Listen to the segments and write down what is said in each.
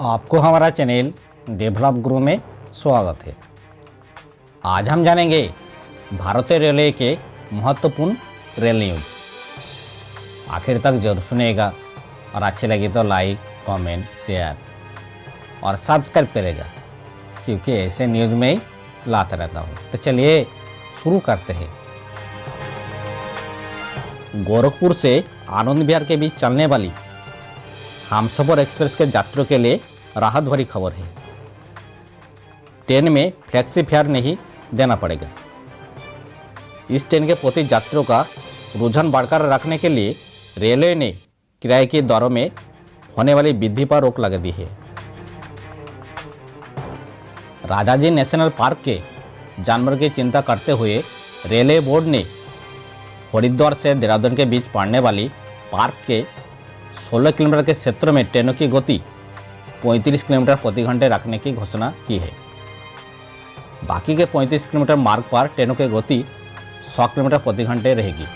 आपको हमारा channel develop गुरु में स्वागत है। आज हम जानेंगे भारतीय रेलवे के महत्वपूर्ण रेल न्यूज। आखिर तक जरूर सुनेगा और अच्छी लगी तो लाइक, कमेंट, शेयर और सब्सक्राइब करेगा, क्योंकि ऐसे न्यूज में ही लाता रहता हूँ। तो चलिए शुरू करते हैं। गोरखपुर से आनंद विहार के बीच चलने वाली हमसफर एक्सप्रेस के यात्रियों के लिए राहत भरी खबर है। ट्रेन में फ्लेक्सी फेयर नहीं देना पड़ेगा। इस ट्रेन के प्रति यात्रियों का रुझान बढ़कर रखने के लिए रेलवे ने किराए के दरों में होने वाली वृद्धि पर रोक लगा दी है। राजाजी नेशनल पार्क के जानवरों की चिंता करते हुए रेलवे बोर्ड ने हरिद्वार से देहरादून के बीच पड़ने वाली पार्क के 16 किलोमीटर के क्षेत्र में ट्रेनों की गति 35 किलोमीटर प्रति घंटे रखने की घोषणा की है। बाकी के 35 किलोमीटर मार्ग पर ट्रेनों की गति 100 किलोमीटर प्रति घंटे रहेगी।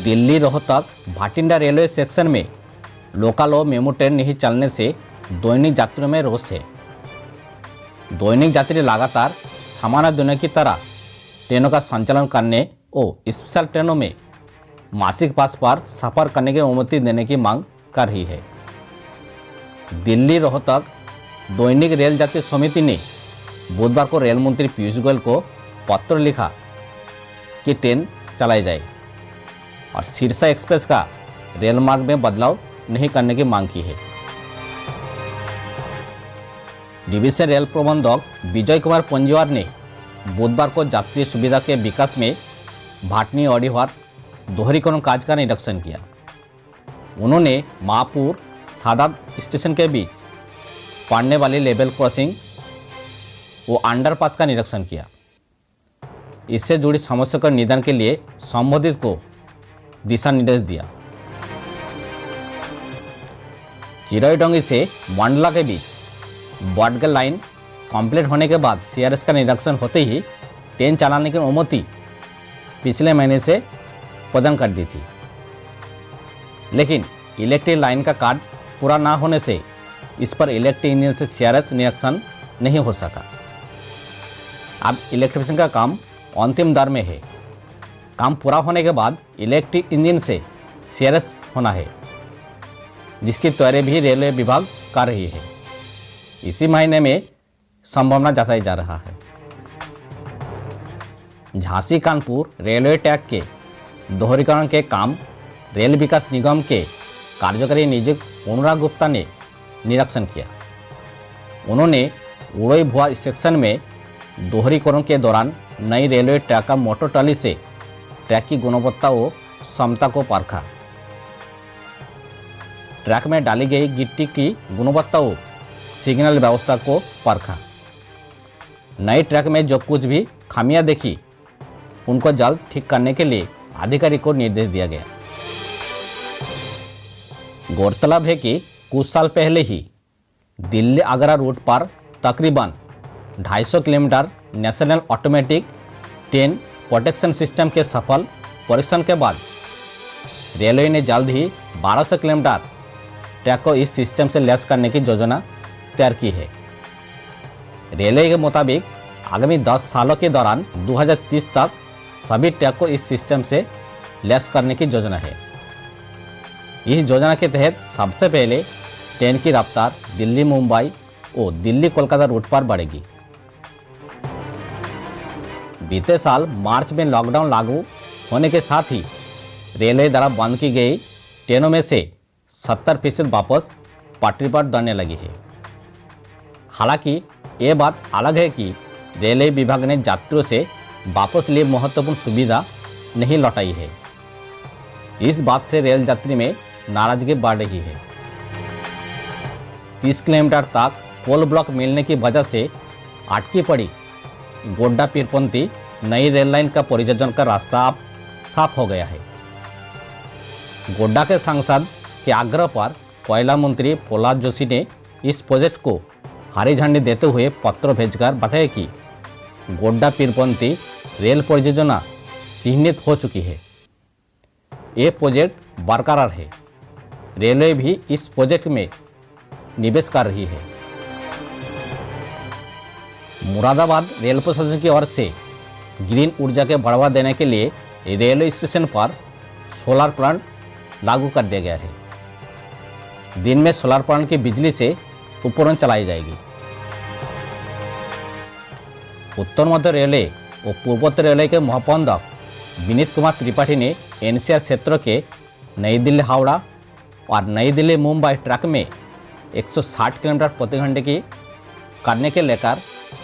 दिल्ली रोहतक भाटिंडा रेलवे सेक्शन में लोकल और मेमू ट्रेन नहीं चलने से दैनिक यात्रियों में रोष है। दैनिक यात्री लगातार सामान्य दिनों की तरह ट्रेनों का संचालन करने और स्पेशल ट्रेनों में मासिक पास पर सफर करने की अनुमति देने की मांग कर रही है। दिल्ली रोहतक दैनिक रेल यात्री समिति ने बुधवार को रेल मंत्री पीयूष गोयल को पत्र लिखा कि ट्रेन चलाई जाए और सिरसा एक्सप्रेस का रेल मार्ग में बदलाव नहीं करने की मांग की है। डिवीजन रेल प्रबंधक विजय कुमार पंजीवार ने बुधवार को यात्री सुविधा के विकास में भाटनी अडिहार दोहरीकरण कार्य का निरीक्षण किया। उन्होंने महापुर सादात स्टेशन के बीच पड़ने वाली लेवल क्रॉसिंग व अंडरपास का निरीक्षण किया। इससे जुड़ी समस्या के निदान के लिए संबंधित को दिशा निर्देश दिया। चिरईडोंगी से मंडला के बीच बॉडगल लाइन कंप्लीट होने के बाद सीआरएस का निरीक्षण होते ही ट्रेन चलाने की अनुमति पिछले महीने से प्रदान कर दी थी, लेकिन इलेक्ट्रिक लाइन का कार्य पूरा ना होने से इस पर इलेक्ट्रिक इंजन से सीआरएस निरीक्षण नहीं हो सका। अब इलेक्ट्रिफिकेशन का काम अंतिम दौर में है। काम पूरा होने के बाद इलेक्ट्रिक इंजन से सीआरएस होना है, जिसकी तैयारी भी रेलवे विभाग कर रही है। इसी महीने में संभावना जताई जा रहा है। झांसी कानपुर रेलवे ट्रैक के दोहरीकरण के काम रेल विकास निगम के कार्यकारी निदेशक अनुराग गुप्ता ने निरीक्षण किया। उन्होंने उड़ई भुआ सेक्शन में दोहरीकरण के दौरान नई रेलवे ट्रैक का मोटर ट्रॉली से ट्रैक की गुणवत्ता व क्षमता को परखा। ट्रैक में डाली गई गिट्टी की गुणवत्ता व सिग्नल व्यवस्था को परखा। नई ट्रैक में जो कुछ भी खामियां देखी उनको जल्द ठीक करने के लिए अधिकारी को निर्देश दिया गया। गौरतलब है कि कुछ साल पहले ही दिल्ली आगरा रूट पर तकरीबन 250 kilometre national automatic train protection system के सफल परीक्षण के बाद रेलवे ने जल्द ही 1200 किलोमीटर ट्रैक को इस सिस्टम से लैस करने की योजना तैयार की है। रेलवे के मुताबिक आगामी 10 सालों के दौरान 2030 तक सभी ट्रैक को इस सिस्टम से लैस करने की योजना है। इस योजना के तहत सबसे पहले ट्रेन की रफ्तार दिल्ली मुंबई और दिल्ली कोलकाता रूट पर बढ़ेगी। बीते साल मार्च में लॉकडाउन लागू होने के साथ ही रेलवे द्वारा बंद की गई ट्रेनों में से 70% वापस पटरी पर दौड़ने लगी है। हालांकि ये बात अलग है कि रेलवे विभाग ने यात्रियों से वापस लिए महत्वपूर्ण सुविधा नहीं लौटाई है। इस बात से रेल यात्री में नाराजगी बढ़ रही है। 30 किलोमीटर तक कोल ब्लॉक मिलने की वजह से अटकी पड़ी गोड्डा पीरपंती नई रेल लाइन का परियोजना का रास्ता अब साफ हो गया है। गोड्डा के सांसद के आग्रह पर कोयला मंत्री प्रहलाद जोशी ने इस प्रोजेक्ट को हरी झंडी देते हुए पत्र भेजकर बताया कि गोड्डा पीरपंती रेल परियोजना चिन्हित हो चुकी है। ये प्रोजेक्ट बरकरार है। रेलवे भी इस प्रोजेक्ट में निवेश कर रही है। मुरादाबाद रेल प्रशासन की ओर से ग्रीन ऊर्जा के बढ़ावा देने के लिए रेलवे स्टेशन पर सोलर प्लांट लागू कर दिया गया है। दिन में सोलर प्लांट की बिजली से उपकरण चलाई जाएगी। उत्तर मध्य रेलवे और पूर्वोत्तर रेलवे के महाप्रबंधक विनीत कुमार त्रिपाठी ने एनसीआर क्षेत्र के नई दिल्ली हावड़ा और नई दिल्ली मुंबई ट्रैक में 160 किलोमीटर प्रति घंटे की करने के लेकर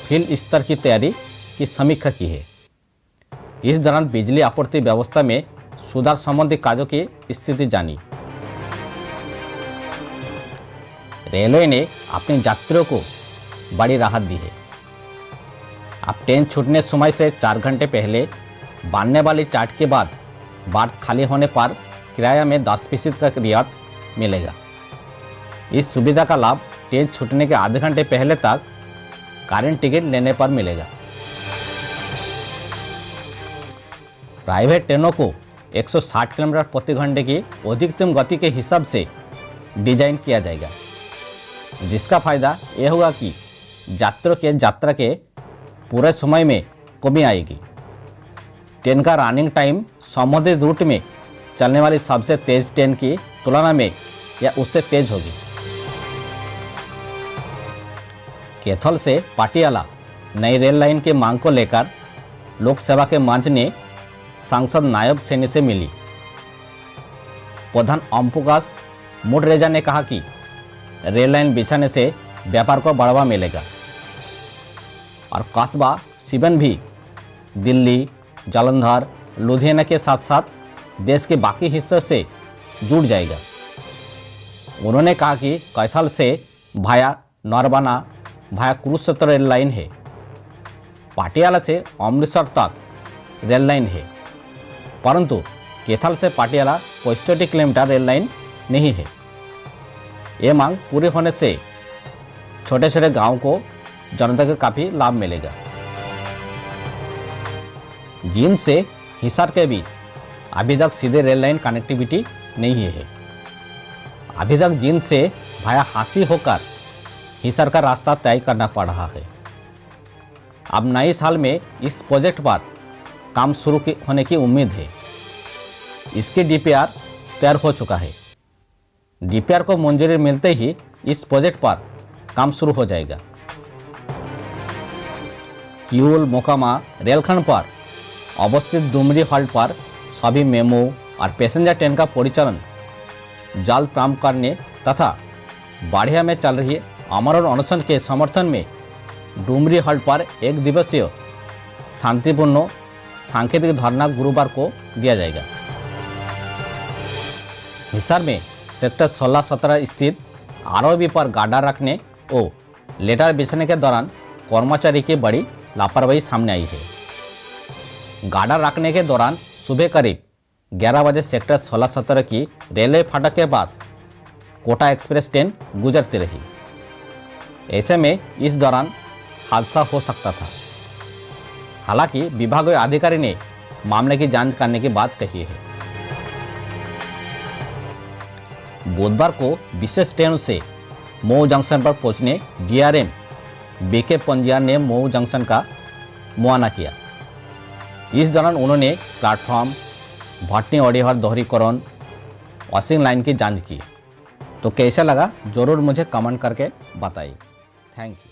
फील्ड स्तर की तैयारी की समीक्षा की है। इस दौरान बिजली आपूर्ति व्यवस्था में सुधार संबंधी कार्यों की स्थिति जानी। रेलवे ने अपने यात्रियों को बड़ी राहत दी है। अब ट्रेन छूटने समय से 4 घंटे पहले बांधने वाली चार्ट के बाद बर्थ खाली होने पर किराया में 10% का रियायत मिलेगा। इस सुविधा का लाभ ट्रेन छूटने के आधे घंटे पहले तक करेंट टिकट लेने पर मिलेगा। प्राइवेट ट्रेनों को 160 किलोमीटर प्रति घंटे की अधिकतम गति के हिसाब से डिजाइन किया जाएगा, जिसका फायदा यह होगा कि यात्रियों के यात्रा के पूरे समय में कमी आएगी। ट्रेन का रनिंग टाइम संबंधित रूट में चलने वाली सबसे तेज ट्रेन की तुलना में या उससे तेज होगी। कैथल से पाटियाला नई रेल लाइन की मांग को लेकर लोक सेवा के मंच ने सांसद नायब सैनी से मिली। प्रधान ओम प्रकाश मुडरेजा ने कहा कि रेल लाइन बिछाने से व्यापार को बढ़ावा मिलेगा और कस्बा सिबन भी दिल्ली, जालंधर, लुधियाना के साथ साथ देश के बाकी हिस्सों से जुड़ जाएगा। उन्होंने कहा कि कैथल से भाया नरवाना भाया कुरुक्षेत्र रेल लाइन है। पाटियाला से अमृतसर तक रेल लाइन है, परंतु कैथल से पाटियाला 65 किलोमीटर रेल लाइन नहीं है। ये मांग पूरी होने से छोटे छोटे गांवों को जनता को काफ़ी लाभ मिलेगा। जींद से हिसार के बीच अभी तक सीधे रेल लाइन कनेक्टिविटी नहीं है। अभी तक जींद से भाया हांसी होकर हिसार का रास्ता तय करना पड़ रहा है। अब नए साल में इस प्रोजेक्ट पर काम शुरू होने की उम्मीद है। इसकी डीपीआर तैयार हो चुका है। डीपीआर को मंजूरी मिलते ही इस प्रोजेक्ट पर काम शुरू हो जाएगा। किऊल मोकामा रेलखंड पर अवस्थित डुमरी हॉल्ट पर सभी मेमो और पैसेंजर ट्रेन का परिचालन जल्द प्रारंभ करने तथा बाड़िया में चल रही आमरण अनशन के समर्थन में डुमरी हॉल्ट पर 1 दिवसीय शांतिपूर्ण सांकेतिक धरना गुरुवार को दिया जाएगा। हिसार में सेक्टर 16-17 स्थित आरओबी पर गार्डर रखने और लेटर बिछाने के दौरान कर्मचारी की बड़ी लापरवाही सामने आई है। गार्डर रखने के दौरान सुबह करीब 11 बजे सेक्टर 16-17 की रेलवे फाटक के पास कोटा एक्सप्रेस ट्रेन गुजरती रही। ऐसे में इस दौरान हादसा हो सकता था। हालांकि विभागीय अधिकारी ने मामले की जांच करने की बात कही है। बुधवार को विशेष ट्रेन से मऊ जंक्शन पर पहुंचने डीआरएम बीके पंजिया ने मऊ जंक्शन का मुआयना किया। इस दौरान उन्होंने प्लेटफॉर्म, भटनी अड़ीहर दोहरीकरण, वॉशिंग लाइन की जांच की। तो कैसा लगा जरूर मुझे कमेंट करके बताइए। Thank you.